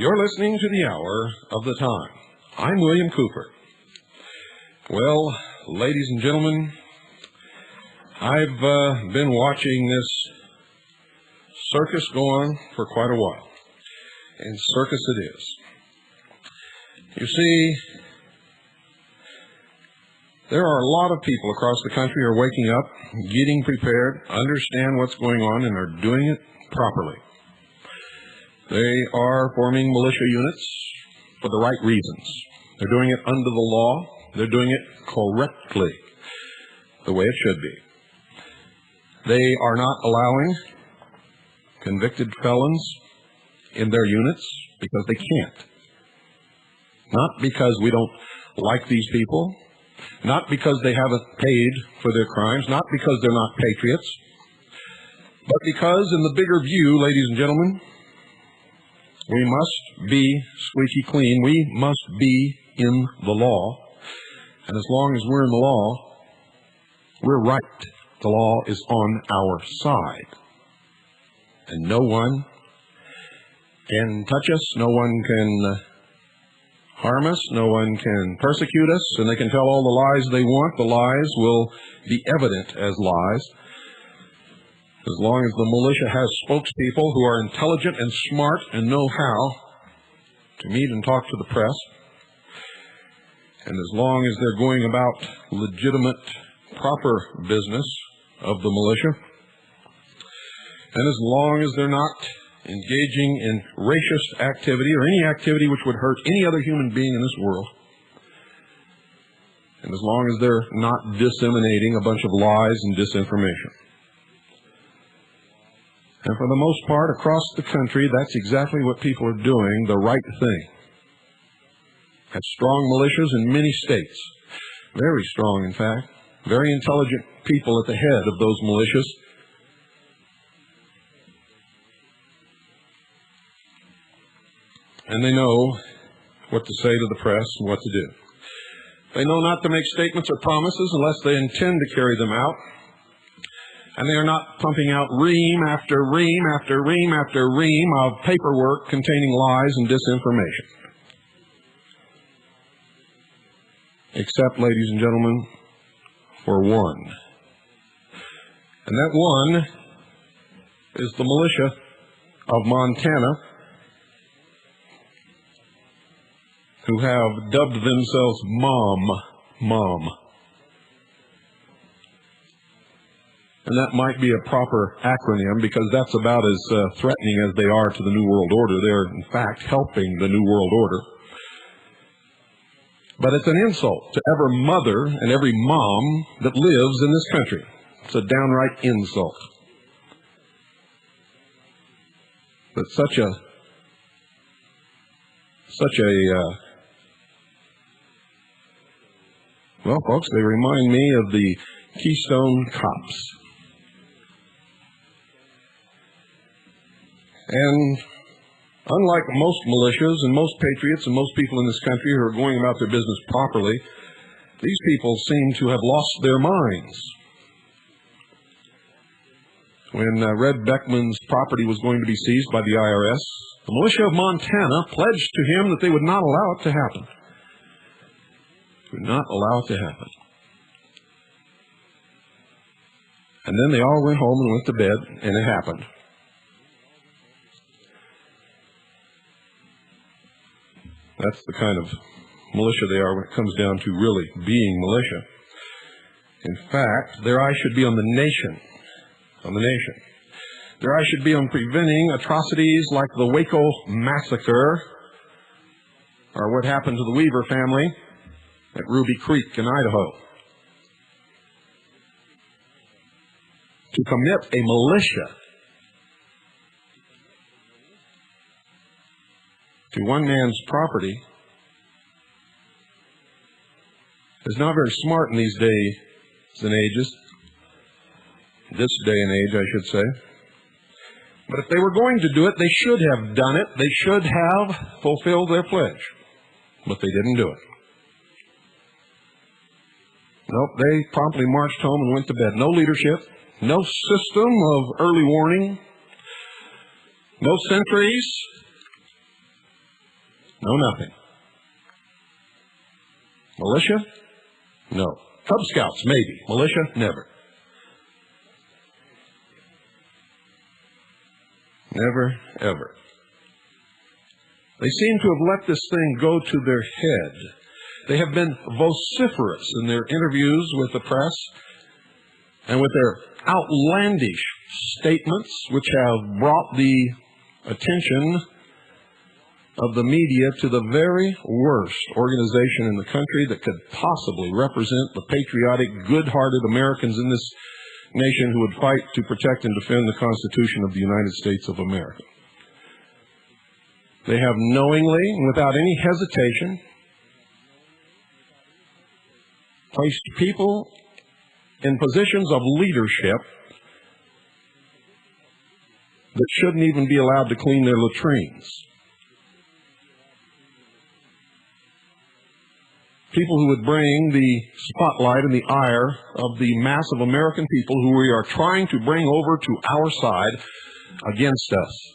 You're listening to the Hour of the Time. I'm William Cooper. Well, ladies and gentlemen, I've been watching this circus go on for quite a while. And circus it is. You see, there are a lot of people across the country who are waking up, getting prepared, understand what's going on, and are doing it properly. They are forming militia units for the right reasons. They're doing it under the law. They're doing it correctly, the way it should be. They are not allowing convicted felons in their units because they can't. Not because we don't like these people, not because they haven't paid for their crimes, not because they're not patriots, but because in the bigger view, ladies and gentlemen, we must be squeaky clean. We must be in the law. And as long as we're in the law, we're right. The law is on our side. And no one can touch us. No one can harm us. No one can persecute us. And they can tell all the lies they want. The lies will be evident as lies. As long as the militia has spokespeople who are intelligent and smart and know how to meet and talk to the press, and as long as they're going about legitimate, proper business of the militia, and as long as they're not engaging in racist activity or any activity which would hurt any other human being in this world, and as long as they're not disseminating a bunch of lies and disinformation. And for the most part, across the country, that's exactly what people are doing, the right thing. Have strong militias in many states, very strong, in fact, very intelligent people at the head of those militias. And they know what to say to the press and what to do. They know not to make statements or promises unless they intend to carry them out. And they are not pumping out ream after ream after ream after ream of paperwork containing lies and disinformation. Except, ladies and gentlemen, for one. And that one is the Militia of Montana, who have dubbed themselves Mom. And that might be a proper acronym because that's about as threatening as they are to the New World Order. They're, in fact, helping the New World Order. But it's an insult to every mother and every mom that lives in this country. It's a downright insult. But well, folks, they remind me of the Keystone Cops. And unlike most militias and most patriots and most people in this country who are going about their business properly, these people seem to have lost their minds. When Red Beckman's property was going to be seized by the IRS, the Militia of Montana pledged to him that they would not allow it to happen. Would not allow it to happen. And then they all went home and went to bed, and it happened. That's the kind of militia they are when it comes down to really being militia. In fact, their eye should be on the nation, Their eye should be on preventing atrocities like the Waco massacre or what happened to the Weaver family at Ruby Creek in Idaho. To commit a militia to one man's property is not very smart in these days and ages. This day and age, I should say. But if they were going to do it, they should have done it. They should have fulfilled their pledge. But they didn't do it. Nope, they promptly marched home and went to bed. No leadership, no system of early warning, no sentries, no nothing. Militia? No. Cub Scouts, maybe. Militia? Never. Never, ever. They seem to have let this thing go to their head. They have been vociferous in their interviews with the press and with their outlandish statements, which have brought the attention of the media to the very worst organization in the country that could possibly represent the patriotic, good-hearted Americans in this nation who would fight to protect and defend the Constitution of the United States of America. They have knowingly and without any hesitation placed people in positions of leadership that shouldn't even be allowed to clean their latrines. People who would bring the spotlight and the ire of the mass of American people who we are trying to bring over to our side against us.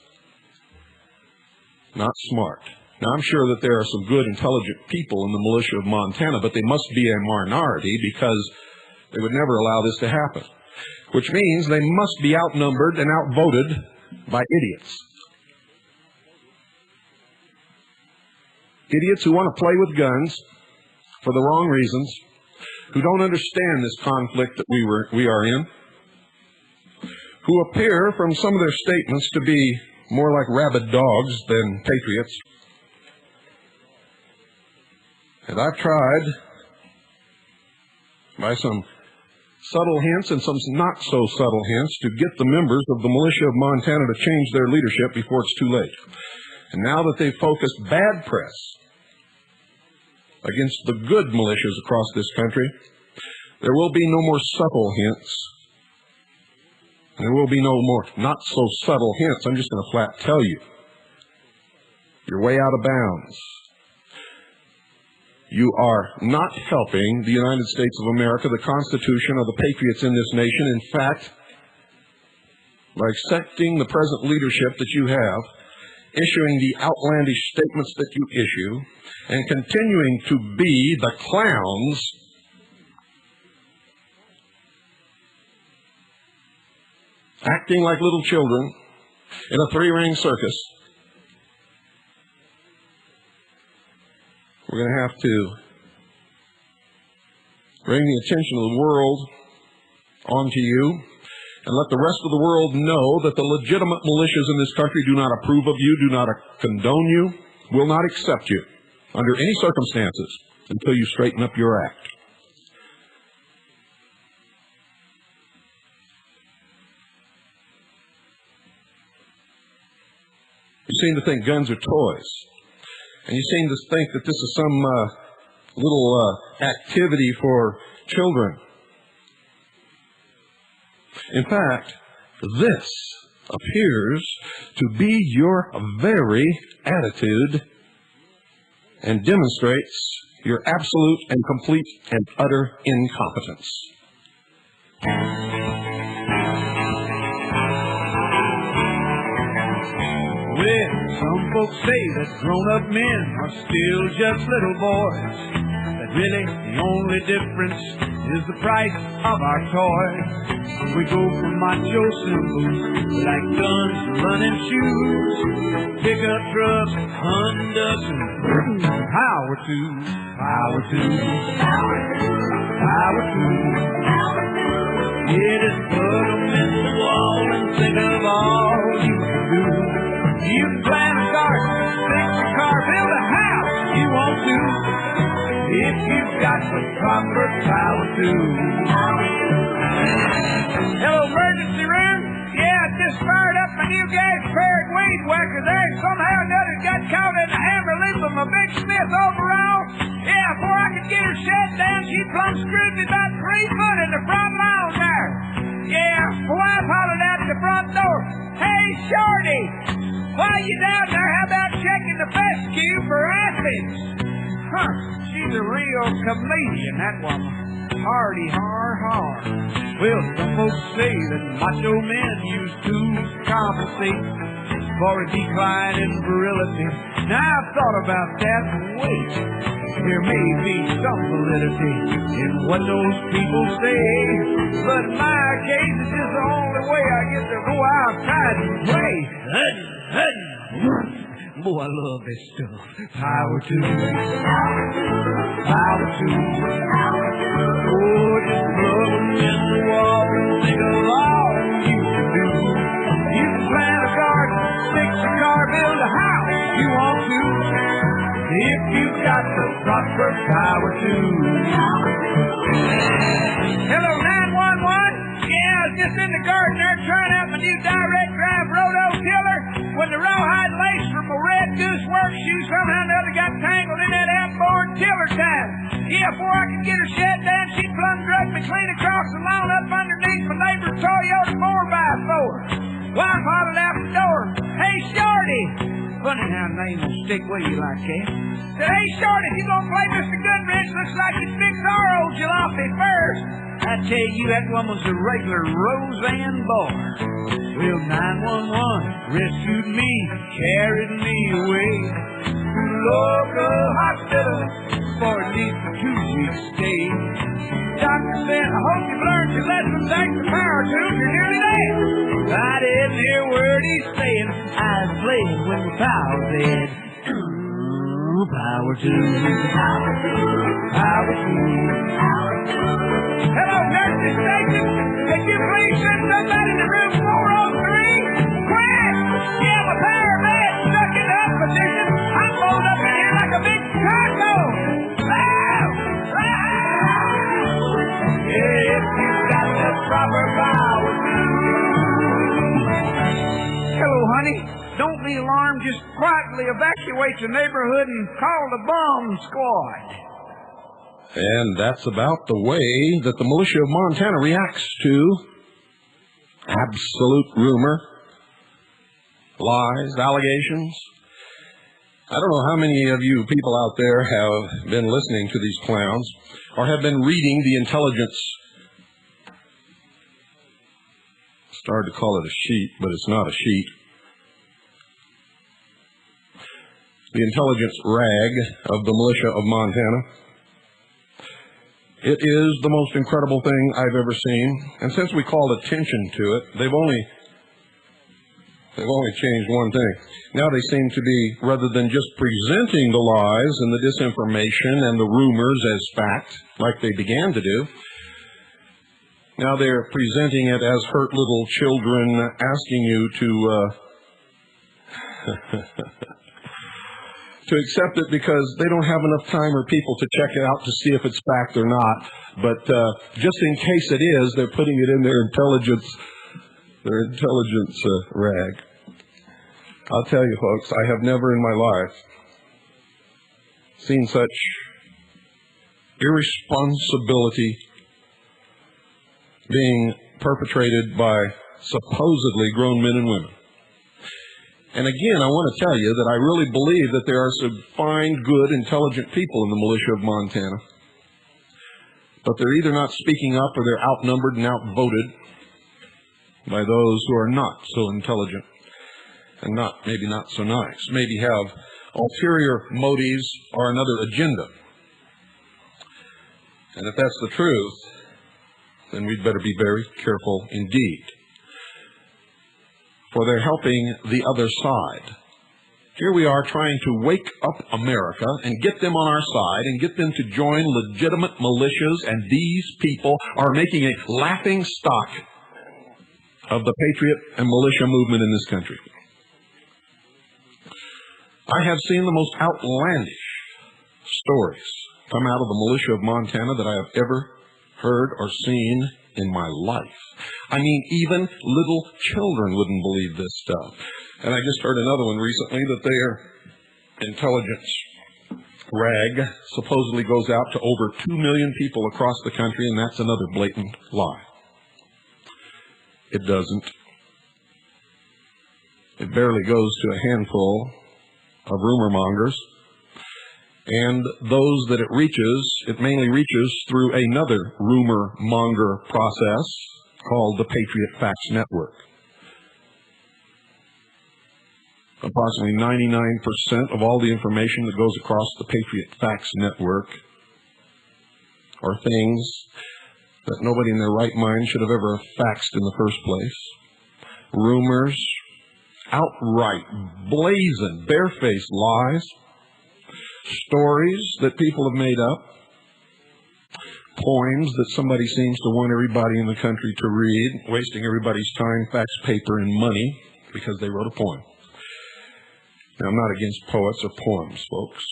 Not smart. Now, I'm sure that there are some good, intelligent people in the Militia of Montana, but they must be a minority because they would never allow this to happen. Which means they must be outnumbered and outvoted by idiots. Idiots who want to play with guns for the wrong reasons, who don't understand this conflict that we are in, who appear from some of their statements to be more like rabid dogs than patriots. And I've tried, by some subtle hints and some not so subtle hints, to get the members of the Militia of Montana to change their leadership before it's too late. And now that they've focused bad press against the good militias across this country, there will be no more subtle hints. There will be no more not so subtle hints. I'm just going to flat tell you. You're way out of bounds. You are not helping the United States of America, the Constitution, or the patriots in this nation. In fact, by accepting the present leadership that you have, issuing the outlandish statements that you issue, and continuing to be the clowns acting like little children in a three-ring circus, we're going to have to bring the attention of the world onto you and let the rest of the world know that the legitimate militias in this country do not approve of you, do not condone you, will not accept you under any circumstances until you straighten up your act. You seem to think guns are toys. And you seem to think that this is some little activity for children. In fact, this appears to be your very attitude and demonstrates your absolute and complete and utter incompetence. Well, some folks say that grown-up men are still just little boys, that really the only difference is the price of our toys. We go from macho symbols like guns to running shoes, pickup trucks, Hondas, and how power to, power to, power to, power to. Yeah, just put them in the wall and think of all you can do. You can plant a garden, fix a car, build a house you want to. If you've got the proper power to. Hello, emergency room. Yeah, I just fired up my new gas-powered weed whacker there. Somehow or another got caught in the hammer loop of my Big Smith overall. Yeah, before I could get her shut down, she plumb screwed me about 3 foot in the front lawn there. Yeah, my wife hollered out the front door, "Hey, Shorty, while you down there, how about checking the fescue for aphids?" Huh, she's a real comedian, that woman. Hardy, har. Well, some folks say that macho men use tools to compensate for a decline in virility. Now, I've thought about that and wait. There may be some validity in what those people say, but in my case, it's just the only way I get to go outside and play. Boy, I love this stuff. Power to, power to, power to. Oh, just plug them in the wall and think of all you can do. You can plant a garden, fix a car, build a house you want to. If you've got the proper power to. Hello, 911. Yeah, I was just in the garden there trying out my new direct drive roto-tiller when the rawhide lace from my red goose work shoe somehow or another got tangled in that outboard tiller time. Yeah, before I could get her shut down, she plumb drugged me clean across the lawn up underneath my neighbor's Toyota 4x4. Wife hollered out the door, "Hey, Shorty." Funny how names will stick with you like that. Said, "Hey, Shorty, if you gonna play Mr. Goodrich, looks like you fixed our old jalopy first." I tell you, that woman's a regular Roseanne bar. Well, 911 rescued me, carried me away to the local hospital for at least a 2-week stay. Doctor said, "I hope you've learned your lesson. Thanks to power tools, you're nearly there." I didn't hear a word he's saying. I was playing with the power said, "Power to, power to, power to, power to." Hello, nurses station. Could you please send somebody to room 403? Quick! Yeah, my paramed's stuck in the up position. I'm rolled up in here like a big taco. If you've got the proper power to. Hello, honey. Don't be alarmed. Just quietly evacuate the neighborhood and call the bomb squad. And that's about the way that the Militia of Montana reacts to absolute rumor, lies, allegations. I don't know how many of you people out there have been listening to these clowns or have been reading the intelligence. Started to call it a sheet, but it's not a sheet. The intelligence rag of the Militia of Montana. It is the most incredible thing I've ever seen. And since we called attention to it, they've only changed one thing. Now they seem to be, rather than just presenting the lies and the disinformation and the rumors as fact, like they began to do, now they're presenting it as hurt little children asking you to to accept it because they don't have enough time or people to check it out to see if it's fact or not. But just in case it is, they're putting it in their intelligence rag. I'll tell you, folks, I have never in my life seen such irresponsibility being perpetrated by supposedly grown men and women. And again, I want to tell you that I really believe that there are some fine, good, intelligent people in the Militia of Montana. But they're either not speaking up or they're outnumbered and outvoted by those who are not so intelligent and maybe not so nice, maybe have ulterior motives or another agenda. And if that's the truth, then we'd better be very careful indeed. For they're helping the other side. Here we are trying to wake up America and get them on our side and get them to join legitimate militias, and these people are making a laughing stock of the patriot and militia movement in this country. I have seen the most outlandish stories come out of the Militia of Montana that I have ever heard or seen in my life. I mean, even little children wouldn't believe this stuff. And I just heard another one recently that their intelligence rag supposedly goes out to over 2 million people across the country, and that's another blatant lie. It doesn't. It barely goes to a handful of rumor mongers. And those that it mainly reaches through another rumor monger process called the Patriot Facts Network. Approximately 99% of all the information that goes across the Patriot Facts Network are things that nobody in their right mind should have ever faxed in the first place. Rumors, outright, blazing, barefaced lies, stories that people have made up, poems that somebody seems to want everybody in the country to read, wasting everybody's time, fax, paper, and money because they wrote a poem. Now, I'm not against poets or poems, folks,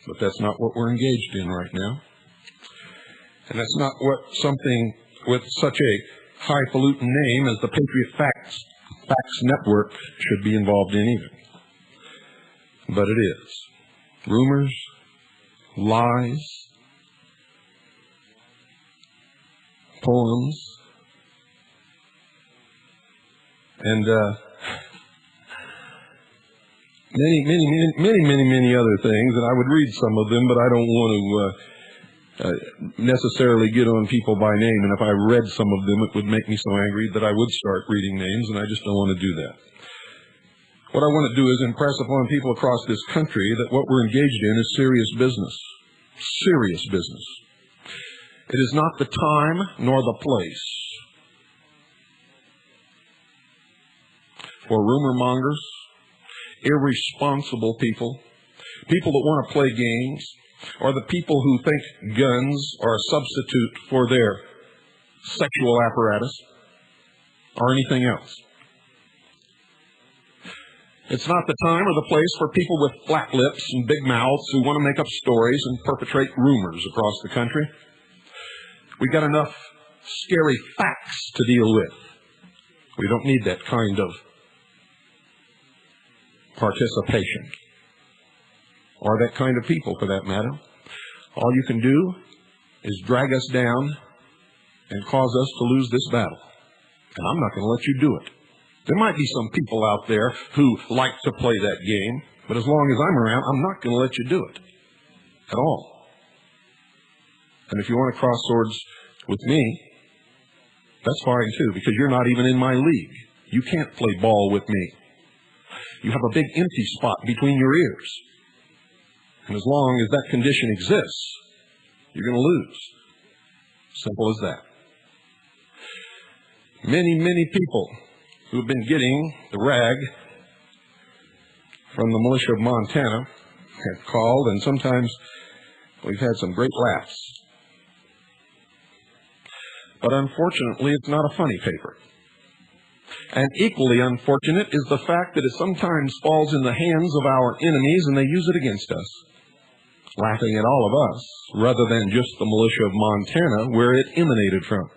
but that's not what we're engaged in right now. And that's not what something with such a highfalutin name as the Patriot Facts Network should be involved in either. But it is. Rumors, lies, poems, and many other things. And I would read some of them, but I don't want to necessarily get on people by name. And if I read some of them, it would make me so angry that I would start reading names, and I just don't want to do that. What I want to do is impress upon people across this country that what we're engaged in is serious business. Serious business. It is not the time nor the place for rumor mongers, irresponsible people, people that want to play games, or the people who think guns are a substitute for their sexual apparatus, or anything else. It's not the time or the place for people with flat lips and big mouths who want to make up stories and perpetrate rumors across the country. We've got enough scary facts to deal with. We don't need that kind of participation, or that kind of people for that matter. All you can do is drag us down and cause us to lose this battle. And I'm not going to let you do it. There might be some people out there who like to play that game, but as long as I'm around, I'm not going to let you do it at all. And if you want to cross swords with me, that's fine too, because you're not even in my league. You can't play ball with me. You have a big empty spot between your ears. And as long as that condition exists, you're going to lose. Simple as that. Many people who have been getting the rag from the Militia of Montana have called, and sometimes we've had some great laughs. But unfortunately, it's not a funny paper. And equally unfortunate is the fact that it sometimes falls in the hands of our enemies and they use it against us, laughing at all of us, rather than just the Militia of Montana, where it emanated from.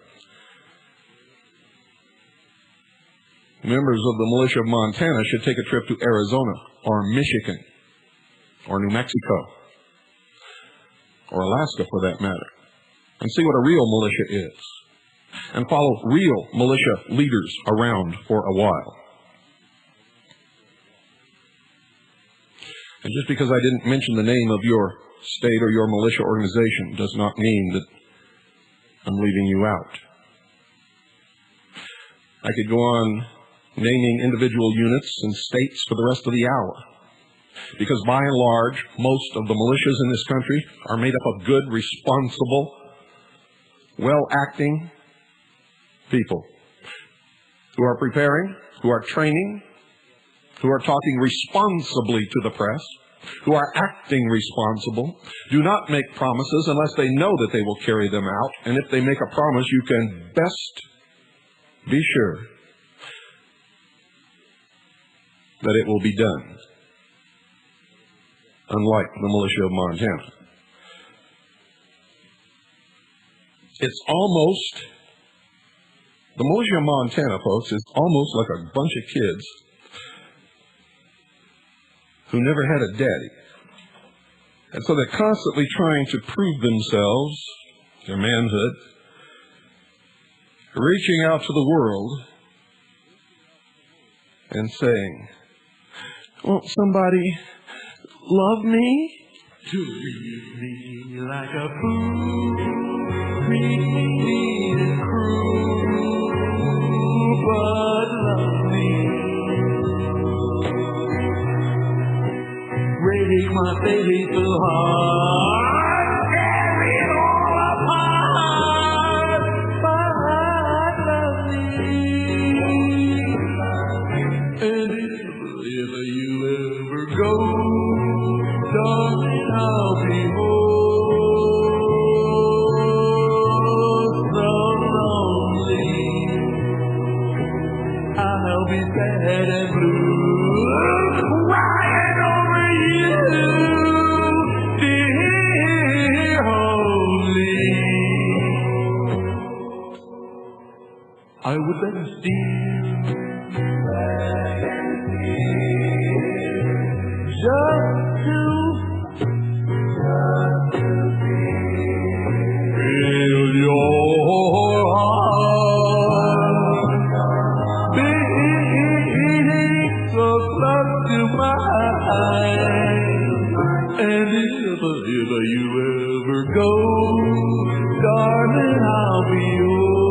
Members of the Militia of Montana should take a trip to Arizona or Michigan or New Mexico or Alaska for that matter and see what a real militia is and follow real militia leaders around for a while. And just because I didn't mention the name of your state or your militia organization does not mean that I'm leaving you out. I could go on naming individual units and states for the rest of the hour, because by and large, most of the militias in this country are made up of good, responsible, well-acting people who are preparing, who are training, who are talking responsibly to the press, who are acting responsible, do not make promises unless they know that they will carry them out. And if they make a promise, you can best be sure that it will be done. Unlike the Militia of Montana. It's almost, the Militia of Montana, folks, is almost like a bunch of kids who never had a daddy. And so they're constantly trying to prove themselves, their manhood, reaching out to the world and saying, won't somebody love me? Treat me like a fool, treat me cruel, but love me. Break my faith so hard, carry it all apart, but love me. And if you ever go, darling, I'll be oh so lonely. I'll be sad and blue, crying over you, dear holy. I would better steal just to feel your heart beating so close to mine. And if you ever go, darling, I'll be yours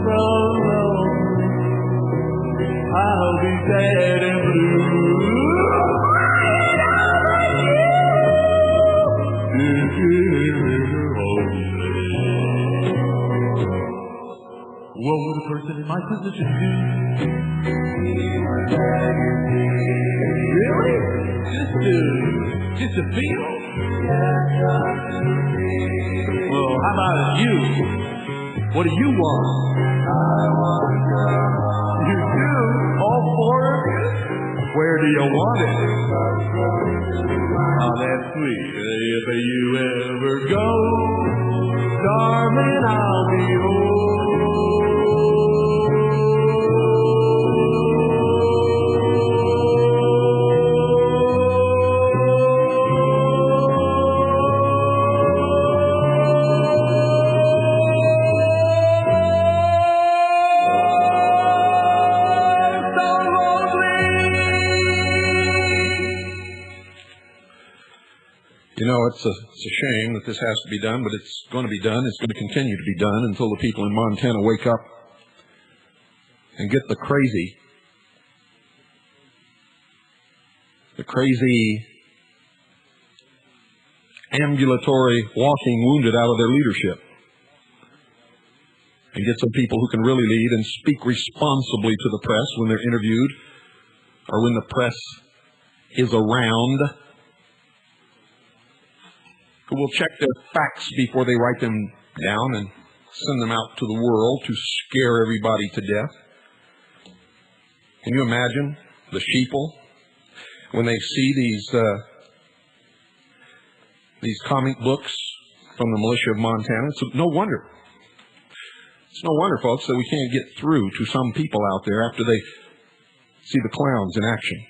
so long. I'll be sad and blue. What would a person in my position do? Really? Just to feel? Well, how about you? What do you want? You do? All four of you? Where do you want it? Oh, that's sweet. If you ever go, darling, I'll be yours. You know, it's a shame that this has to be done, but it's going to be done. It's going to continue to be done until the people in Montana wake up and get the crazy ambulatory walking wounded out of their leadership and get some people who can really lead and speak responsibly to the press when they're interviewed or when the press is around, who will check their facts before they write them down and send them out to the world to scare everybody to death. Can you imagine the sheeple when they see these comic books from the Militia of Montana? It's no wonder. It's no wonder, folks, that we can't get through to some people out there after they see the clowns in action.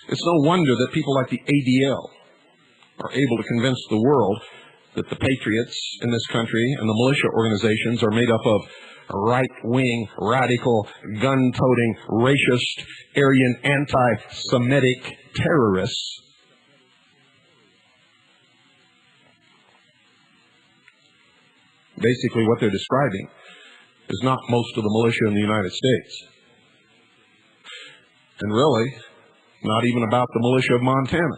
It's no wonder that people like the ADL are able to convince the world that the patriots in this country and the militia organizations are made up of right-wing, radical, gun-toting, racist, Aryan, anti-Semitic terrorists. Basically, what they're describing is not most of the militia in the United States. And really, not even about the Militia of Montana,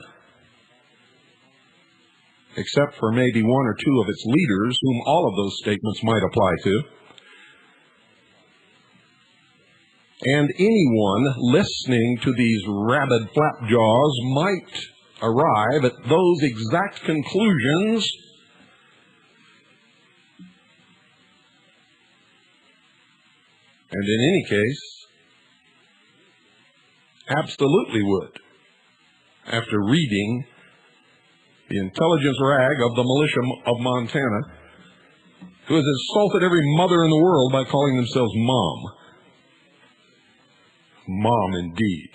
except for maybe one or two of its leaders whom all of those statements might apply to. And anyone listening to these rabid flapjaws might arrive at those exact conclusions and in any case, absolutely would, after reading the intelligence rag of the Militia of Montana, who has insulted every mother in the world by calling themselves Mom. Mom, indeed.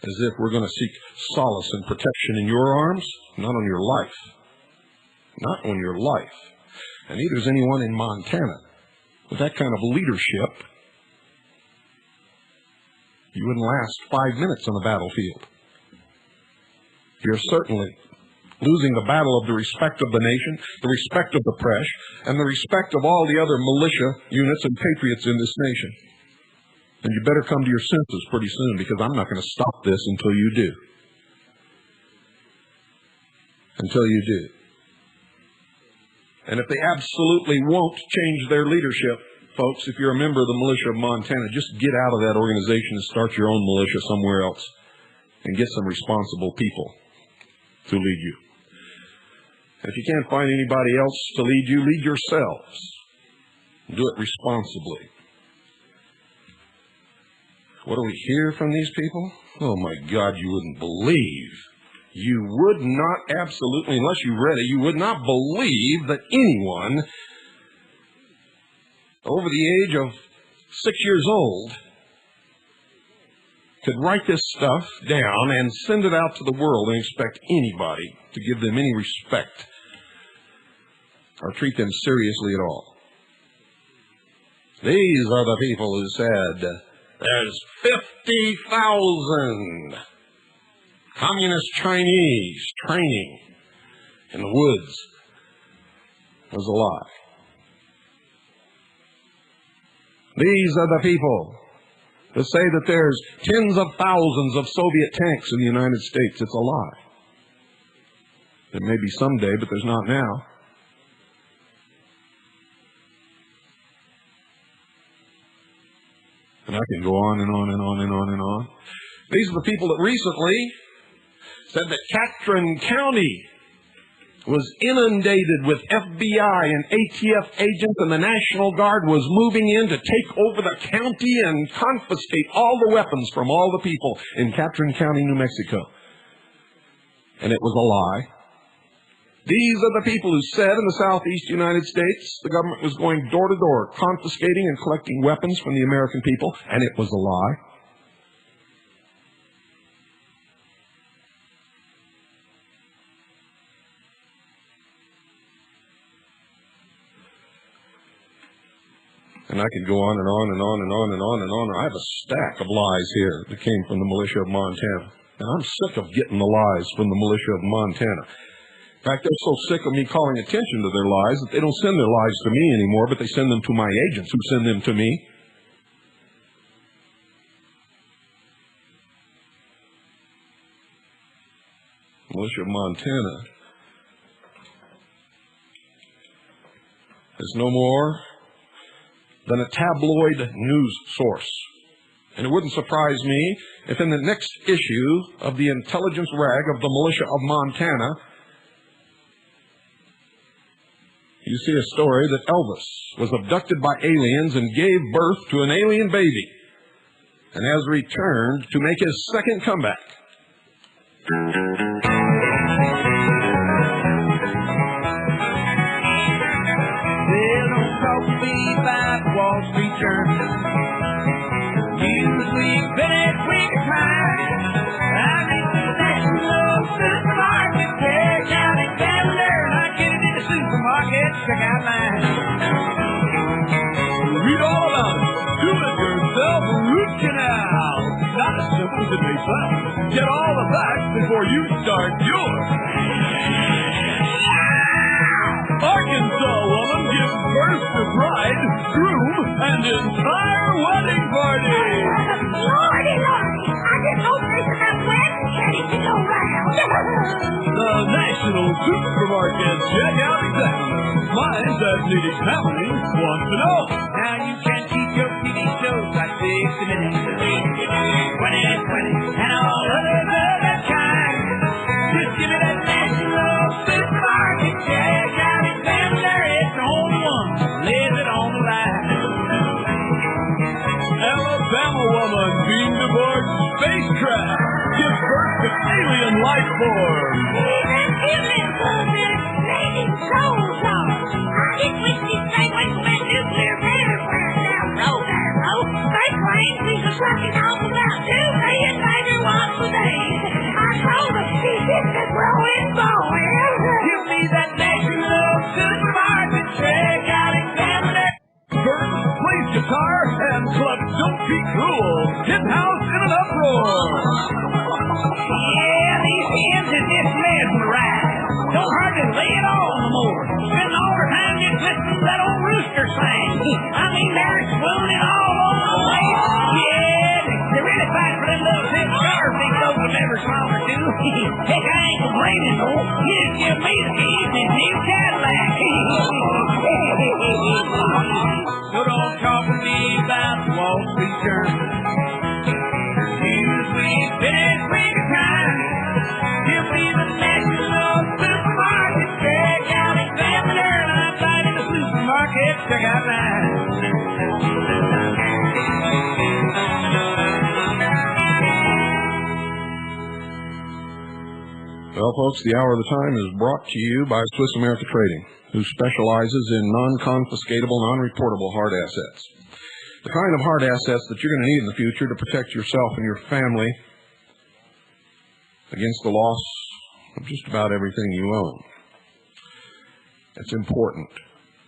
As if we're going to seek solace and protection in your arms, not on your life. Not on your life. And neither is anyone in Montana. With that kind of leadership, you wouldn't last 5 minutes on the battlefield. You're certainly losing the battle of the respect of the nation, the respect of the press, and the respect of all the other militia units and patriots in this nation. And you better come to your senses pretty soon, because I'm not going to stop this until you do. Until you do. And if they absolutely won't change their leadership, folks, if you're a member of the Militia of Montana, just get out of that organization and start your own militia somewhere else and get some responsible people to lead you. If you can't find anybody else to lead you, lead yourselves. Do it responsibly. What do we hear from these people? Oh my God, you wouldn't believe. You would not, absolutely, unless you read it, you would not believe that anyone over the age of 6 years old could write this stuff down and send it out to the world and expect anybody to give them any respect or treat them seriously at all. These are the people who said there's 50,000 communist Chinese training in the woods. It was a lie. These are the people that say that there's tens of thousands of Soviet tanks in the United States. It's a lie. There may be someday, but there's not now. And I can go on and on and on and on and on. These are the people that recently said that Catron County was inundated with FBI and ATF agents, and the National Guard was moving in to take over the county and confiscate all the weapons from all the people in Catron County, New Mexico. And it was a lie. These are the people who said in the southeast United States the government was going door to door, confiscating and collecting weapons from the American people, and it was a lie. And I could go on and on and on and on and on and on. I have a stack of lies here that came from the Militia of Montana. And I'm sick of getting the lies from the Militia of Montana. In fact, they're so sick of me calling attention to their lies that they don't send their lies to me anymore, but they send them to my agents who send them to me. Militia of Montana is no more than a tabloid news source. And it wouldn't surprise me if in the next issue of the intelligence rag of the Militia of Montana, you see a story that Elvis was abducted by aliens and gave birth to an alien baby and has returned to make his second comeback. Wall Street Journal. Newsweek, Village Week, Time. I read the National Supermarket, Care County Calendar, and I get it in the supermarket. Check out mine. Read all about it. Do it yourself, root canal. Not as simple as it may sound. Get all the facts before you start yours. Arkansas woman gives birth to bride, groom, and entire wedding party. Lordy, Lordy, I just hope there's enough wedding cake to go round. The National Supermarket Checkout Examiner. Minds that need examining want to know how you can keep your TV shows like 60 Minutes, 20, and all others of that kind. Just give me that National Supermarket Checkout Examiner. It's the only one that lays it on the line. Alabama woman being divorced spacecraft gives birth to alien life form. Give me that National Supermarket Checkout Examiner. Burns plays guitar and clubs don't be cruel. His house in an uproar. Yeah, these hens are just mesmerized. Don't hardly lay it on no more. Spend all their time just listening to that old rooster sing. I mean, they're swooning all over the place. Yeah, they really fight for them little big cars they go from every song or two. Heck, I ain't complaining though. You just give me the keys and this new Cadillac. So don't talk to me about the Wall Street Journal. Usually finish with your time. Give me the National Supermarket Checkout Examiner, and I'm right in the supermarket checkout line. Well, folks, the Hour of the Time is brought to you by Swiss America Trading, who specializes in non-confiscatable, non-reportable hard assets. The kind of hard assets that you're going to need in the future to protect yourself and your family against the loss of just about everything you own. It's important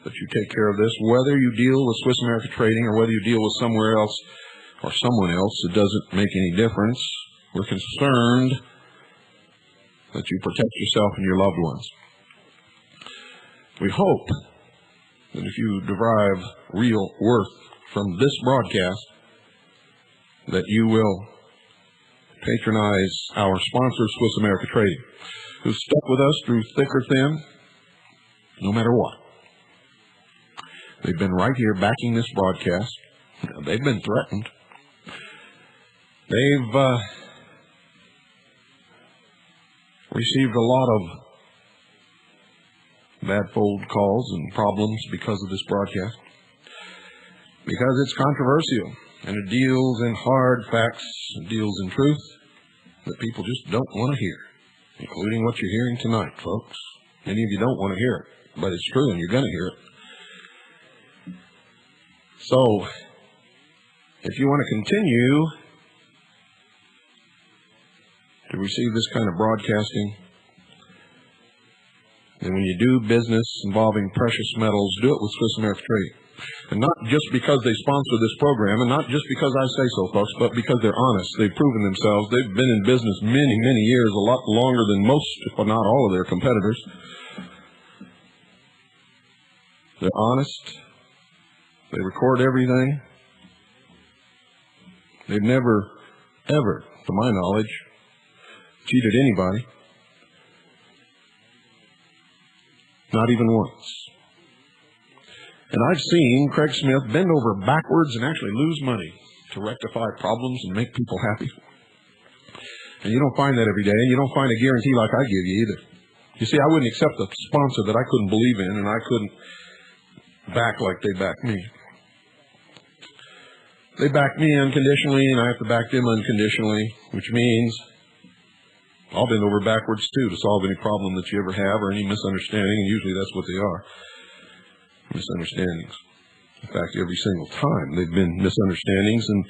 that you take care of this, whether you deal with Swiss America Trading or whether you deal with somewhere else or someone else. It doesn't make any difference. We're concerned that you protect yourself and your loved ones. We hope that if you derive real worth from this broadcast, that you will patronize our sponsor, Swiss America Trading, who's stuck with us through thick or thin, no matter what. They've been right here backing this broadcast. They've been threatened. They've received a lot of bad phone calls and problems because of this broadcast, because it's controversial and it deals in hard facts, it deals in truth that people just don't want to hear, including what you're hearing tonight, folks. Many of you don't want to hear it, but it's true and you're going to hear it. So, if you want to continue to receive this kind of broadcasting, and when you do business involving precious metals, do it with Swiss America Trading. And not just because they sponsor this program, and not just because I say so, folks, but because they're honest. They've proven themselves. They've been in business many, many years, a lot longer than most, if not all of their competitors. They're honest. They record everything. They've never, ever, to my knowledge, cheated anybody. Not even once. And I've seen Craig Smith bend over backwards and actually lose money to rectify problems and make people happy. And you don't find that every day, and you don't find a guarantee like I give you either. You see, I wouldn't accept a sponsor that I couldn't believe in and I couldn't back like they back me. They back me unconditionally, and I have to back them unconditionally, which means I'll bend over backwards, too, to solve any problem that you ever have or any misunderstanding, and usually that's what they are, misunderstandings. In fact, every single time they've been misunderstandings, and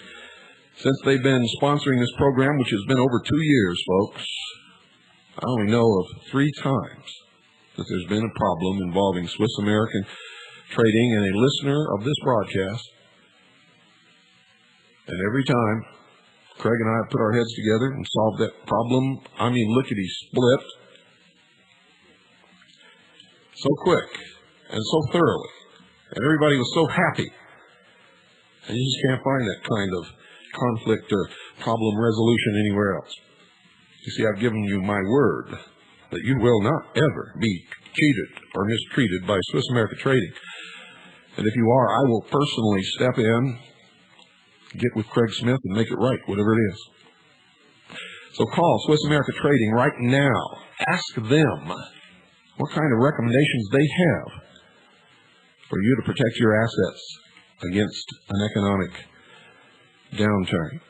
since they've been sponsoring this program, which has been over 2 years, folks, I only know of 3 times that there's been a problem involving Swiss American Trading and a listener of this broadcast. And every time, Craig and I have put our heads together and solved that problem. I mean, lickety-split. So quick and so thoroughly. And everybody was so happy. And you just can't find that kind of conflict or problem resolution anywhere else. You see, I've given you my word that you will not ever be cheated or mistreated by Swiss America Trading. And if you are, I will personally step in, get with Craig Smith, and make it right, whatever it is. So call Swiss America Trading right now. Ask them what kind of recommendations they have for you to protect your assets against an economic downturn.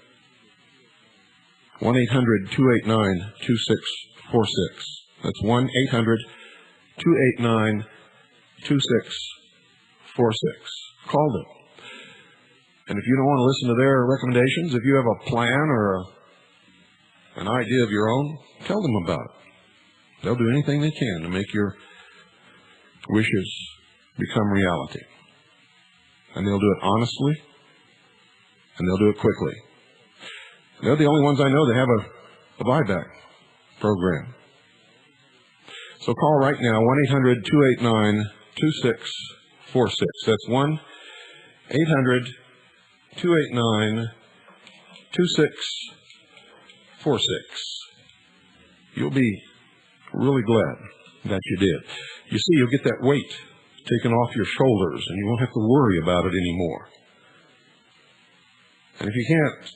1-800-289-2646. That's 1-800-289-2646. Call them. And if you don't want to listen to their recommendations, if you have a plan or an idea of your own, tell them about it. They'll do anything they can to make your wishes become reality. And they'll do it honestly, and they'll do it quickly. They're the only ones I know that have a buyback program. So call right now, 1-800-289-2646. That's 1-800-289-2646. You'll be really glad that you did. You see, you'll get that weight taken off your shoulders, and you won't have to worry about it anymore. And if you can't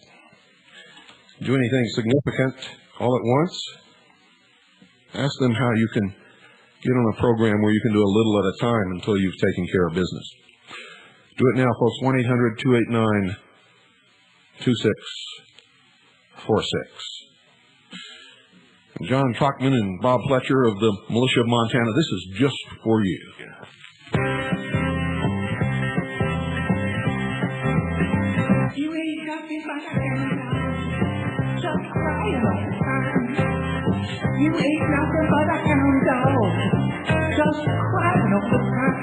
do anything significant all at once, ask them how you can get on a program where you can do a little at a time until you've taken care of business. Do it now, folks. 1-800-289-2646. John Trockman and Bob Fletcher of the Militia of Montana, this is just for you. You ain't nothing but a hound dog, just crying all the time. You ain't nothing but a hound dog, just crying all the time.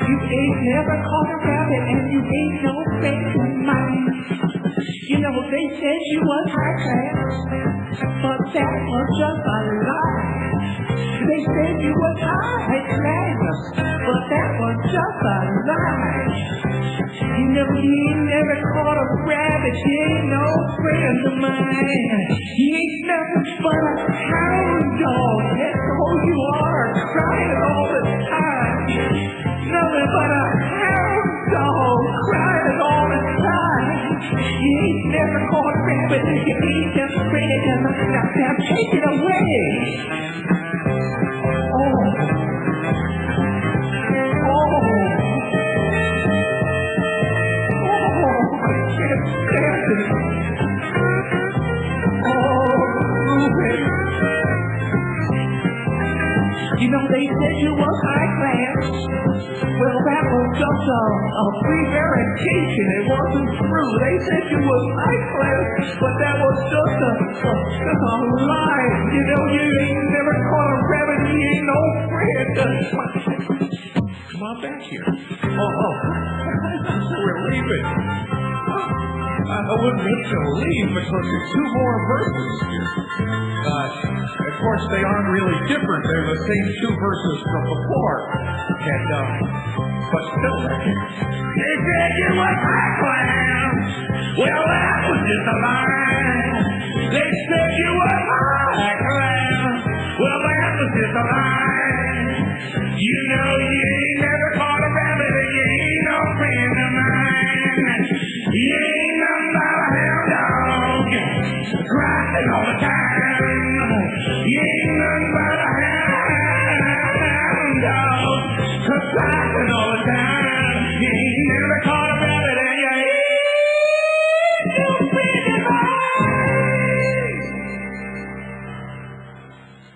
You ain't never caught a rabbit and you ain't no friend of mine. You know, they said you was high class, but that was just a lie. They said you was high class, but that was just a lie. You never caught a rabbit, you ain't no friend of mine. You ain't nothing but a hound dog, that's all you are, crying all the time. Nothing but a hound dog, crying all the time. You ain't never caught a rabbit, you ain't just friend of mine. Now take it away. You know, they said you was high class. Well, that was just a free verification. It wasn't true. They said you was high class, but that was just a lie. You know, you ain't never caught a rabbit. You ain't no friend. Come on back here. We're leaving. I wouldn't let you leave because there's two more verses here. Of course, they aren't really different. They're the same two verses from before. And, but still, they said you was high class. Well, that was just a lie. They said you was high class. Well, that was just a lie. You know you ain't never caught a rabbit and you ain't no friend of mine. You ain't nothing but a hound dog, crying all the time. You ain't nothing but a hound dog, crying all the time. You ain't never caught a rabbit and you ain't no friend of mine.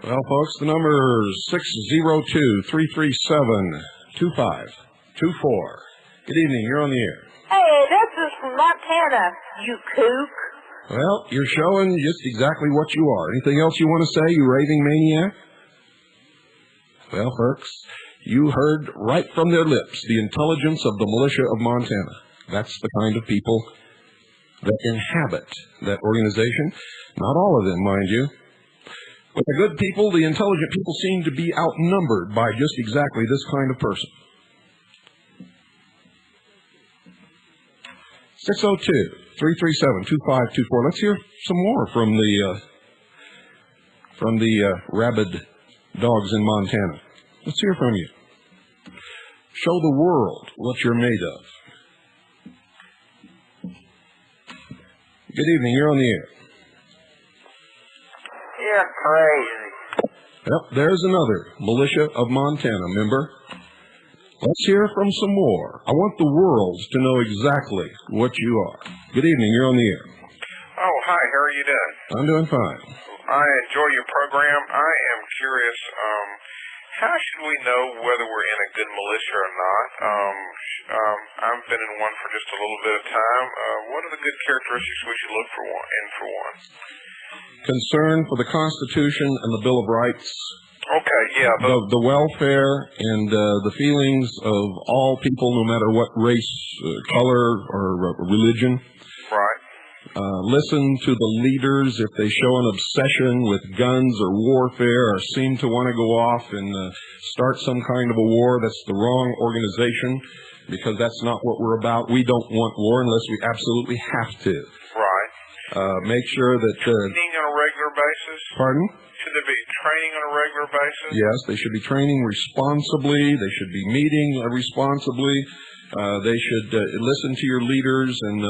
Well, folks, the number is 602-337-2524. Good evening. You're on the air. Hey, this is from Montana, you kook. Well, you're showing just exactly what you are. Anything else you want to say, you raving maniac? Well, folks, you heard right from their lips the intelligence of the Militia of Montana. That's the kind of people that inhabit that organization. Not all of them, mind you. But the good people, the intelligent people, seem to be outnumbered by just exactly this kind of person. 602-337-2524. Let's hear some more from the from the rabid dogs in Montana. Let's hear from you. Show the world what you're made of. Good evening. You're on the air. You're crazy. Yep, there's another Militia of Montana member. Let's hear from some more. I want the world to know exactly what you are. Good evening. You're on the air. Oh, hi. How are you doing? I'm doing fine. I enjoy your program. I am curious, how should we know whether we're in a good militia or not? I've been in one for just a little bit of time. What are the good characteristics we should look for one? Concern for the Constitution and the Bill of Rights. Okay, yeah. The welfare and the feelings of all people, no matter what race, color, or religion. Right. Listen to the leaders if they show an obsession with guns or warfare or seem to want to go off and start some kind of a war. That's the wrong organization, because that's not what we're about. We don't want war unless we absolutely have to. Right. Make sure that... training on a regular basis? Pardon? Should there be training on a regular basis? Yes, they should be training responsibly. They should be meeting responsibly. They should listen to your leaders and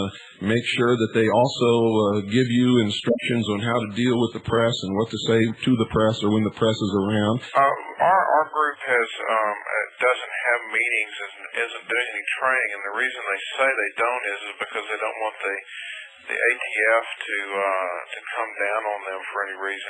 make sure that they also give you instructions on how to deal with the press and what to say to the press or when the press is around. Our group doesn't have meetings and isn't doing any training, and the reason they say they don't is because they don't want the ATF to come down on them for any reason.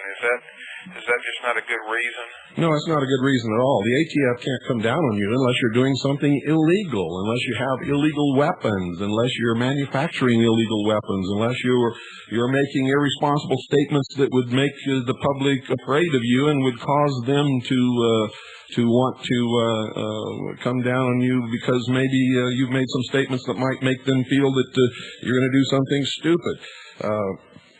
Is that just not a good reason? No, it's not a good reason at all. The ATF can't come down on you unless you're doing something illegal, unless you have illegal weapons, unless you're manufacturing illegal weapons, unless you're making irresponsible statements that would make the public afraid of you and would cause them to want to come down on you because maybe you've made some statements that might make them feel that you're going to do something stupid.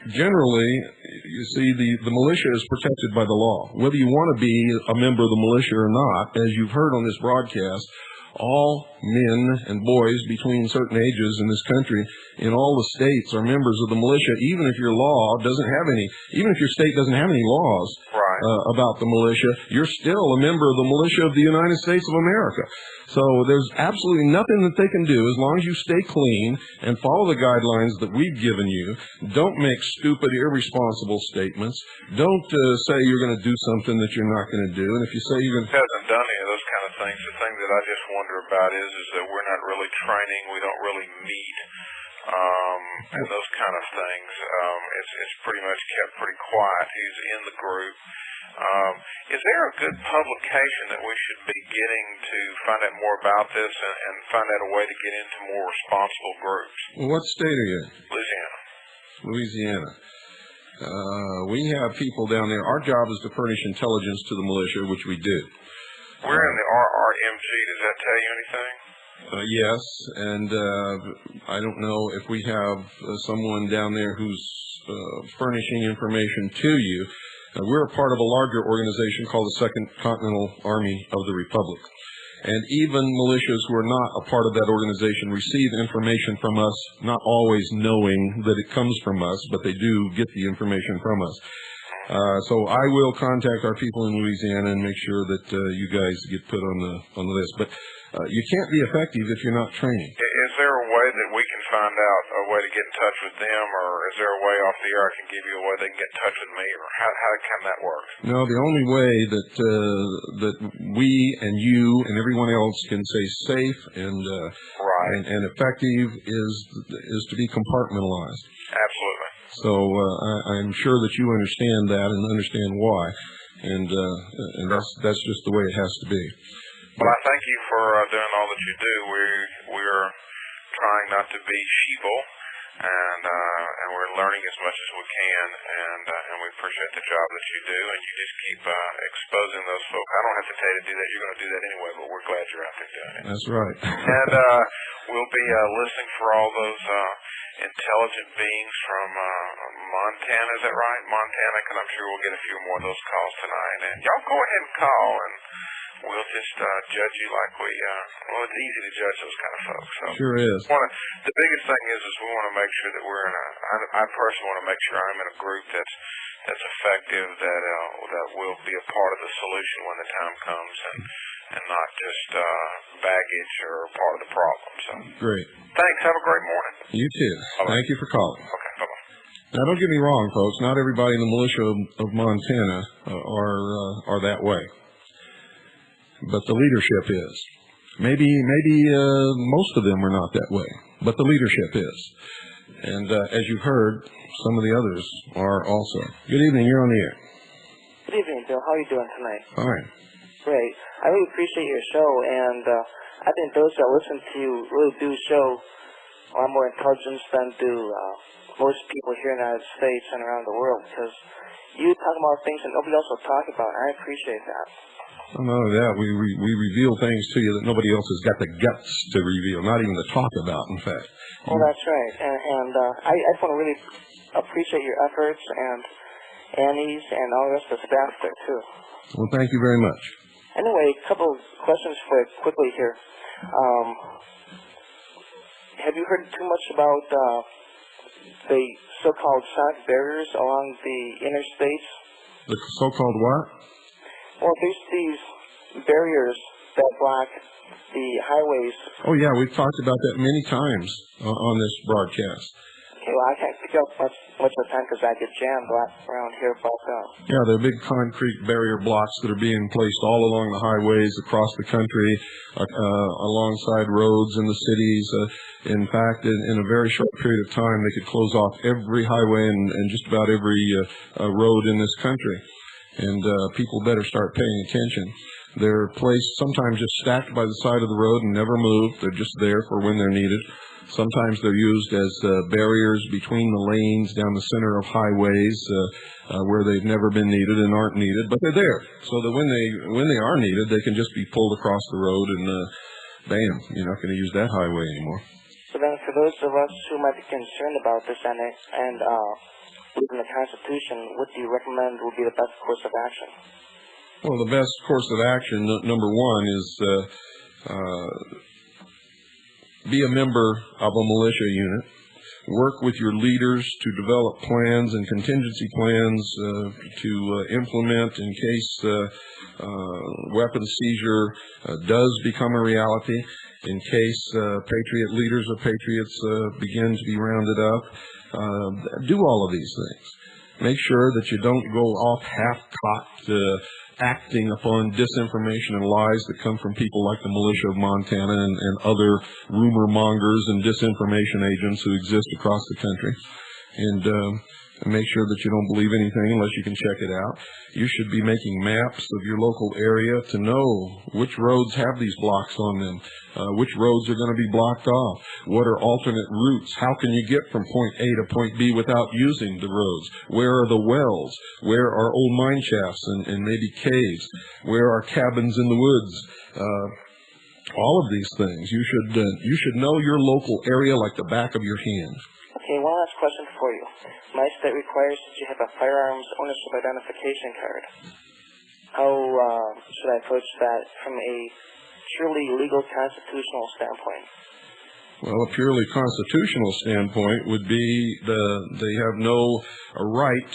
Generally, you see, the militia is protected by the law. Whether you want to be a member of the militia or not, as you've heard on this broadcast, all men and boys between certain ages in this country, in all the states, are members of the militia, even if your state doesn't have any laws about the militia, you're still a member of the militia of the United States of America. So there's absolutely nothing that they can do as long as you stay clean and follow the guidelines that we've given you. Don't make stupid, irresponsible statements. Don't say you're going to do something that you're not going to do. And if you say you're going to... Hasn't done any of those kind of things. The thing that I just wonder about is that we're not really training. We don't really meet. And those kind of things. It's pretty much kept pretty quiet. He's in the group. Is there a good publication that we should be getting to find out more about this and find out a way to get into more responsible groups? Well, what state are you in? Louisiana. We have people down there. Our job is to furnish intelligence to the militia, which we do. We're in the RRMG. Does that tell you anything? Yes, and I don't know if we have someone down there who's furnishing information to you. We're a part of a larger organization called the Second Continental Army of the Republic. And even militias who are not a part of that organization receive information from us, not always knowing that it comes from us, but they do get the information from us. So I will contact our people in Louisiana and make sure that you guys get put on the list. But you can't be effective if you're not training. Is there a way that we can find out a way to get in touch with them, or is there a way off the air I can give you a way they can get in touch with me, or how can that work? No, the only way that we and you and everyone else can stay safe and effective is to be compartmentalized. Absolutely. So I'm sure that you understand that and understand why, and that's just the way it has to be. Well, I thank you for doing all that you do. We're trying not to be sheeple, and we're learning as much as we can, and we appreciate the job that you do, and you just keep exposing those folks. I don't have to tell you to do that. You're going to do that anyway, but we're glad you're out there doing it. That's right. And we'll be listening for all those intelligent beings from Montana. Is that right? Montana, because I'm sure we'll get a few more of those calls tonight. And y'all go ahead and call and we'll just judge you like we, well, it's easy to judge those kind of folks. So Sure is. the biggest thing is we want to make sure that we're in I personally want to make sure I'm in a group that's effective, that will be a part of the solution when the time comes, and not just baggage or part of the problem. So Great. thanks. Have a great morning. You too. Bye-bye. Thank you for calling. Okay. Bye-bye. Now, don't get me wrong, folks. Not everybody in the militia of Montana are that way, but the leadership is. Maybe most of them are not that way, but the leadership is. And as you've heard, some of the others are also. Good evening. You're on the air. Good evening, Bill. How are you doing tonight? Fine. Great. I really appreciate your show, and I think those that listen to you really do show a lot more intelligence than do most people here in the United States and around the world, because you talk about things that nobody else will talk about, and I appreciate that. Not only that, we reveal things to you that nobody else has got the guts to reveal, not even to talk about, in fact. Well, that's right. And I just want to really appreciate your efforts, and Annie's and all the rest of the staff there, too. Well, thank you very much. Anyway, a couple of questions for you quickly here. Have you heard too much about the so-called sonic barriers along the interstates? The so-called what? Well, there's these barriers that block the highways. Oh, yeah, we've talked about that many times on this broadcast. Okay, well, I can't pick up much of the time because I get jammed around here. But yeah, they're big concrete barrier blocks that are being placed all along the highways across the country, alongside roads in the cities. In fact, in a very short period of time, they could close off every highway and just about every road in this country. And people better start paying attention. They're placed sometimes just stacked by the side of the road and never moved. They're just there for when they're needed. Sometimes they're used as barriers between the lanes down the center of highways where they've never been needed and aren't needed, but they're there so that when they are needed, they can just be pulled across the road and bam, you're not going to use that highway anymore. So then for those of us who might be concerned about this and within the Constitution, what do you recommend would be the best course of action? Well, the best course of action, number one, is be a member of a militia unit. Work with your leaders to develop plans and contingency plans to implement in case weapons seizure does become a reality, in case patriot leaders or patriots begin to be rounded up. Do all of these things. Make sure that you don't go off half-cocked acting upon disinformation and lies that come from people like the Militia of Montana and other rumor mongers and disinformation agents who exist across the country. And make sure that you don't believe anything unless you can check it out. You should be making maps of your local area to know which roads have these blocks on them, which roads are going to be blocked off, what are alternate routes, how can you get from point A to point B without using the roads, where are the wells, where are old mine shafts and maybe caves, where are cabins in the woods. All of these things. You should know your local area like the back of your hand. Okay, one last question for you. My state requires that you have a firearms ownership identification card. How should I approach that from a purely legal constitutional standpoint? Well, a purely constitutional standpoint would be they have no right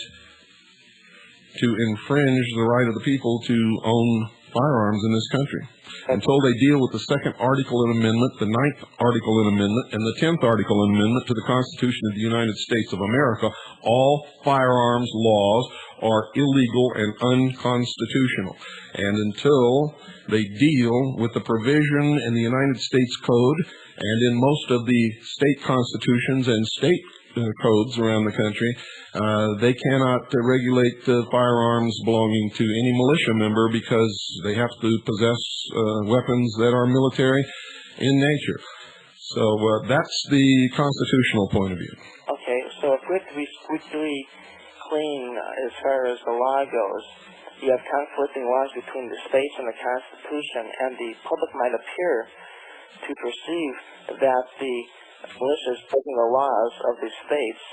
to infringe the right of the people to own firearms in this country. Until they deal with the second article and amendment, the 9th article and amendment, and the 10th article and amendment to the Constitution of the United States of America, all firearms laws are illegal and unconstitutional. And until they deal with the provision in the United States Code and in most of the state constitutions and state codes around the country, they cannot regulate firearms belonging to any militia member because they have to possess weapons that are military in nature. So that's the constitutional point of view. Okay, so if we have to be strictly clean as far as the law goes, you have conflicting laws between the states and the Constitution, and the public might appear to perceive that the militia is breaking the laws of the states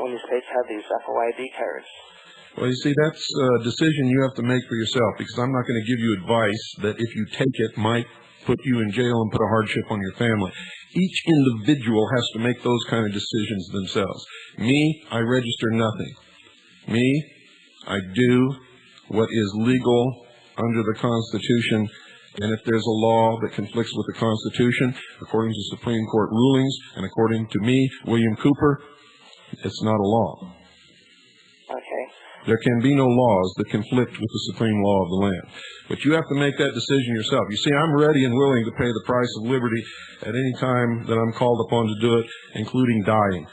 when the states have these FOID cards. Well, you see, that's a decision you have to make for yourself, because I'm not going to give you advice that if you take it might put you in jail and put a hardship on your family. Each individual has to make those kind of decisions themselves. Me, I register nothing. Me, I do what is legal under the Constitution, and if there's a law that conflicts with the Constitution, according to Supreme Court rulings, and according to me, William Cooper, it's not a law. Okay. There can be no laws that conflict with the supreme law of the land. But you have to make that decision yourself. You see, I'm ready and willing to pay the price of liberty at any time that I'm called upon to do it, including dying,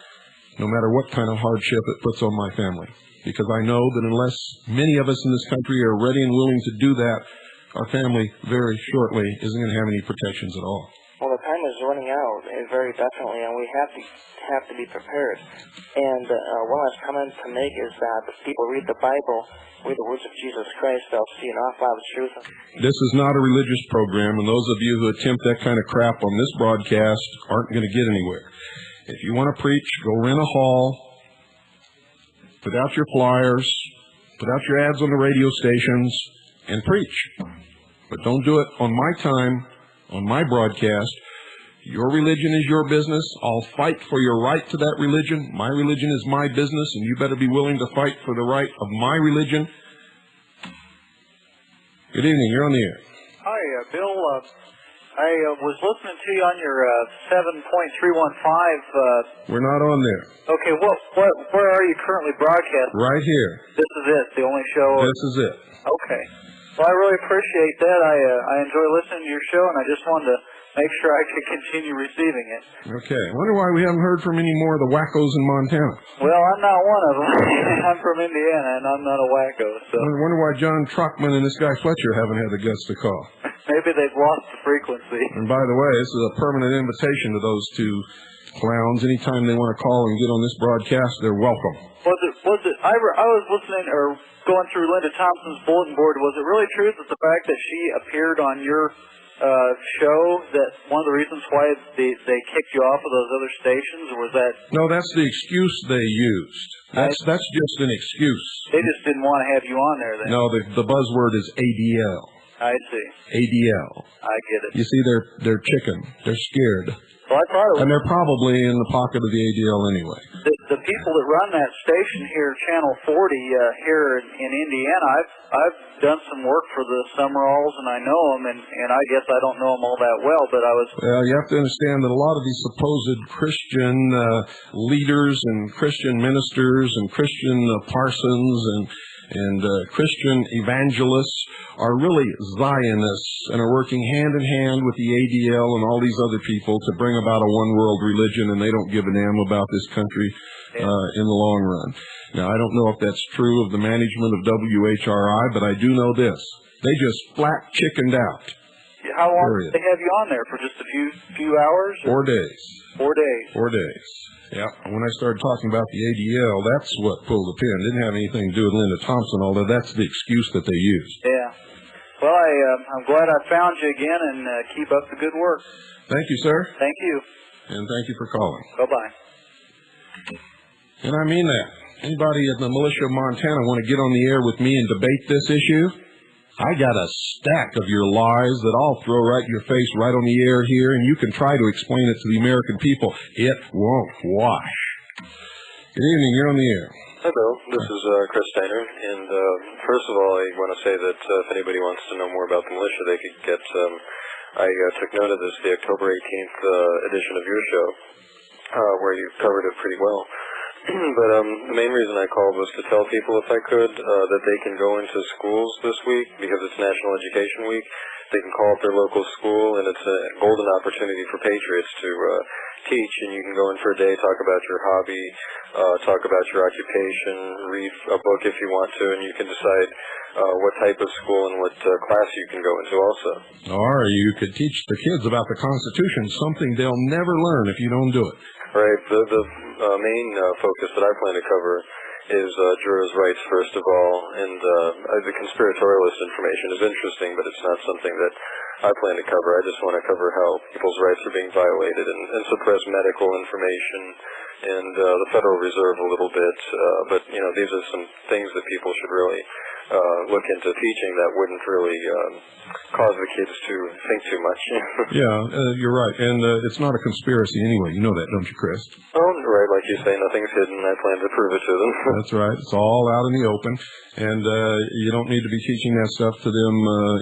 no matter what kind of hardship it puts on my family. Because I know that unless many of us in this country are ready and willing to do that, our family very shortly isn't going to have any protections at all. Well, the time is running out, very definitely, and we have to be prepared. And one last comment to make is that if people read the Bible, read the words of Jesus Christ, they'll see an awful lot of truth. This is not a religious program, and those of you who attempt that kind of crap on this broadcast aren't going to get anywhere. If you want to preach, go rent a hall, put out your flyers, put out your ads on the radio stations, and preach. But don't do it on my time, on my broadcast. Your religion is your business. I'll fight for your right to that religion. My religion is my business, and you better be willing to fight for the right of my religion. Good evening. You're on the air. Hi, Bill. I was listening to you on your 7.315. We're not on there. Okay, where are you currently broadcasting? Right here. This is it, the only show? This is it. Okay. Well, I really appreciate that. I enjoy listening to your show, and I just wanted to make sure I could continue receiving it. Okay. I wonder why we haven't heard from any more of the wackos in Montana. Well, I'm not one of them. I'm from Indiana, and I'm not a wacko. So I wonder why John Truckman and this guy Fletcher haven't had the guts to call. Maybe they've lost the frequency. And by the way, this is a permanent invitation to those two clowns. Anytime they want to call and get on this broadcast, they're welcome. Was it? I was listening or going through Linda Thompson's bulletin board. Was it really true that the fact that she appeared on your show, that one of the reasons why they kicked you off of those other stations, or was that? No, that's the excuse they used. That's just an excuse. They just didn't want to have you on there then. No, the buzzword is ADL. I see. ADL. I get it. You see, they're chicken. They're scared. Well, I thought it was. And they're probably in the pocket of the ADL anyway. The people that run that station here, Channel 40, here in Indiana, I've done some work for the Summeralls, and I know them, and I guess I don't know them all that well, but I was... Well, you have to understand that a lot of these supposed Christian leaders and Christian ministers and Christian parsons and Christian evangelists are really Zionists and are working hand in hand with the ADL and all these other people to bring about a one-world religion, and they don't give a damn about this country in the long run. Now, I don't know if that's true of the management of WHRI, but I do know this. They just flat chickened out. How long did they have you on there? For just a few hours? 4 days. 4 days. 4 days. Yeah. When I started talking about the ADL, that's what pulled the pin. It didn't have anything to do with Linda Thompson, although that's the excuse that they used. Yeah. Well, I'm glad I found you again, and keep up the good work. Thank you, sir. Thank you. And thank you for calling. Bye-bye. And I mean that. Anybody at the Militia of Montana want to get on the air with me and debate this issue? I got a stack of your lies that I'll throw right in your face right on the air here, and you can try to explain it to the American people. It won't wash. Good evening. You're on the air. Hi, Bill. This is Chris Steiner. And first of all, I want to say that if anybody wants to know more about the militia, they could get... I took note of this, the October 18th edition of your show, where you covered it pretty well. But the main reason I called was to tell people, if I could, that they can go into schools this week because it's National Education Week. They can call up their local school, and it's a golden opportunity for patriots to teach, and you can go in for a day, talk about your hobby, talk about your occupation, read a book if you want to, and you can decide what type of school and what class you can go into also. Or you could teach the kids about the Constitution, something they'll never learn if you don't do it. Right. The main focus that I plan to cover is jurors' rights, first of all, and the conspiratorialist information is interesting, but it's not something that I plan to cover. I just want to cover how people's rights are being violated and suppress medical information, and the Federal Reserve a little bit. But these are some things that people should really look into teaching that wouldn't really cause the kids to think too much. Yeah, you're right. And it's not a conspiracy anyway. You know that, don't you, Chris? Oh, right. Like you say, nothing's hidden. I plan to prove it to them. That's right. It's all out in the open. And you don't need to be teaching that stuff to them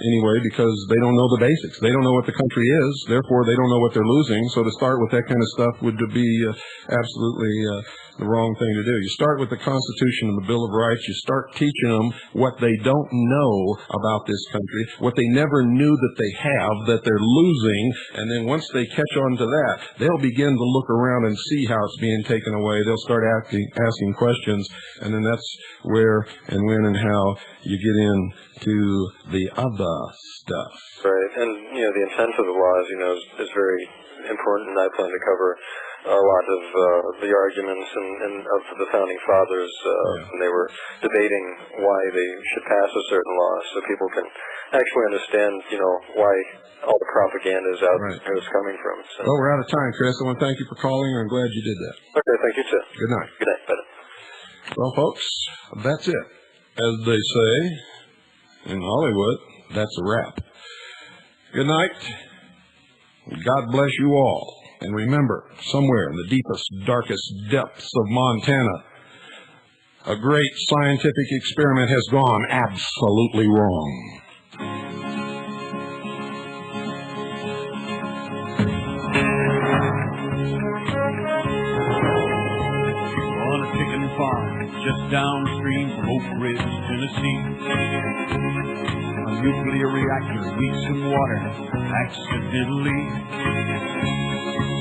anyway, because they don't know the basics. They don't know what the country is. Therefore, they don't know what they're losing. So to start with that kind of stuff would be absolutely the wrong thing to do. You start with the Constitution and the Bill of Rights. You start teaching them what they don't know about this country, what they never knew that they have, that they're losing. And then once they catch on to that, they'll begin to look around and see how it's being taken away. They'll start asking questions. And then that's where and when and how you get into the other stuff. Right. And, the intent of the laws, is very important, and I plan to cover a lot of the arguments and of the founding fathers when they were debating why they should pass a certain law, so people can actually understand, why all the propaganda is out there is coming from. So. Well, we're out of time, Chris. I want to thank you for calling. I'm glad you did that. Okay, thank you, too. Good night. Good night. Bye. Well, folks, that's it. As they say in Hollywood, that's a wrap. Good night. God bless you all. And remember, somewhere in the deepest, darkest depths of Montana, a great scientific experiment has gone absolutely wrong. On a chicken farm just downstream from Oak Ridge, Tennessee, a nuclear reactor leaks some water accidentally.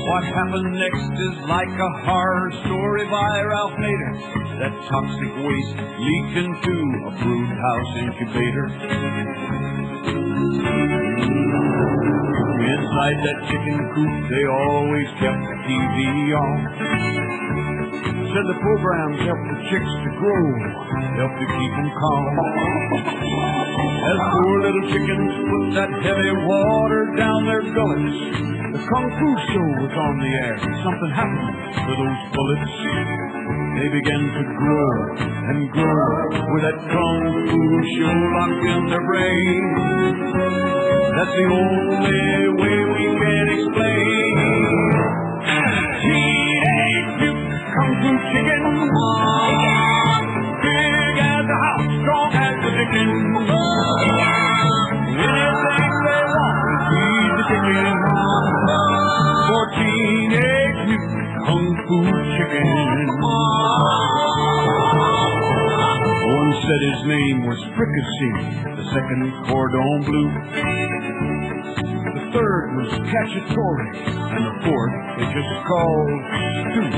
What happened next is like a horror story by Ralph Nader. That toxic waste leaked into a brood house incubator. Inside that chicken coop, they always kept the TV on. Said the programs help the chicks to grow, help to keep them calm. As poor little chickens put that heavy water down their gullets, the Kung Fu show was on the air. Something happened to those bullets. They began to grow and grow with that Kung Fu show locked in their brain. That's the only way we can explain. Teenage Mutant Kung Fu Chicken, big as a house, strong as a chicken. Anything they want to feed the chicken. For Teenage Mutant Kung Fu Chicken. One said his name was Fricassee, the second Cordon Bleu. The third was Cacciatore, and the fourth they just called Stew.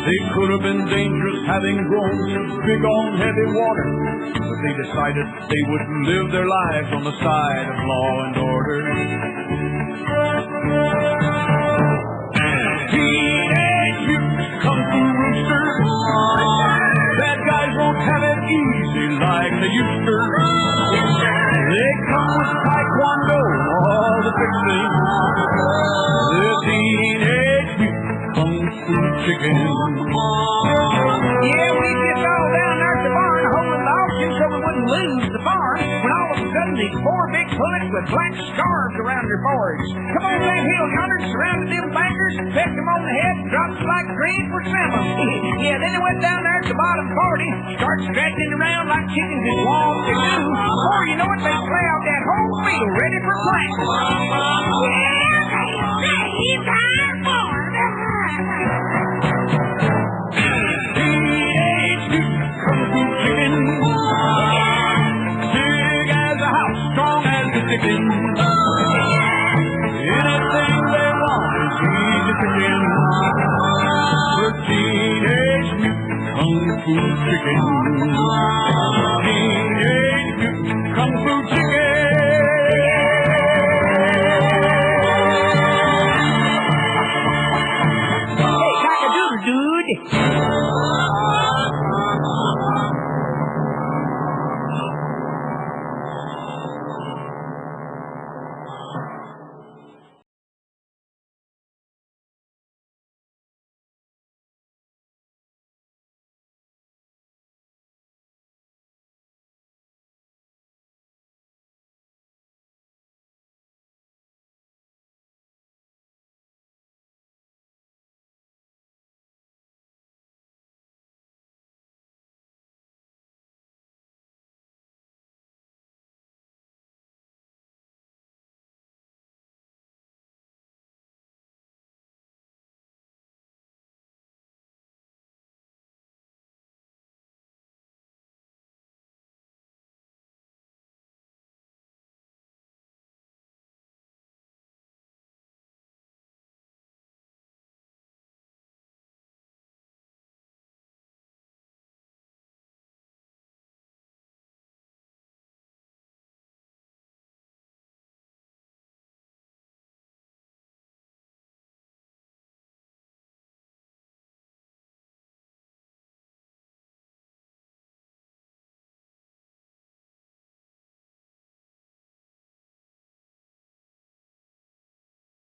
They could have been dangerous having grown so big on heavy water, but they decided they would live their lives on the side of law and order. Teenage Mutant Kung Fu Roosters, bad guys won't have it easy like they used to. They come with taekwondo, all the fixing. The Teenage Mutant Kung Fu Chicken. Yeah, we just all down there at the barn holding the auction so we wouldn't lose the farm, when all of a sudden these four big bullets with black scarves around their foreheads come on that hill yonder, surrounded them bankers, pecked them on the head, dropped them like greens for salmon. Yeah, then they went down there at the bottom 40, start stretching around like chickens that want to do. Before you know it, they play out that whole field ready for planting. Teenage Mutant Kung Fu Chicken, big as a house, strong as a chicken. Anything they want is easy to get. The Teenage Mutant Kung Fu Chicken. Teenage Mutant Kung Fu Chicken. Hey, cock-a-doodle, dude.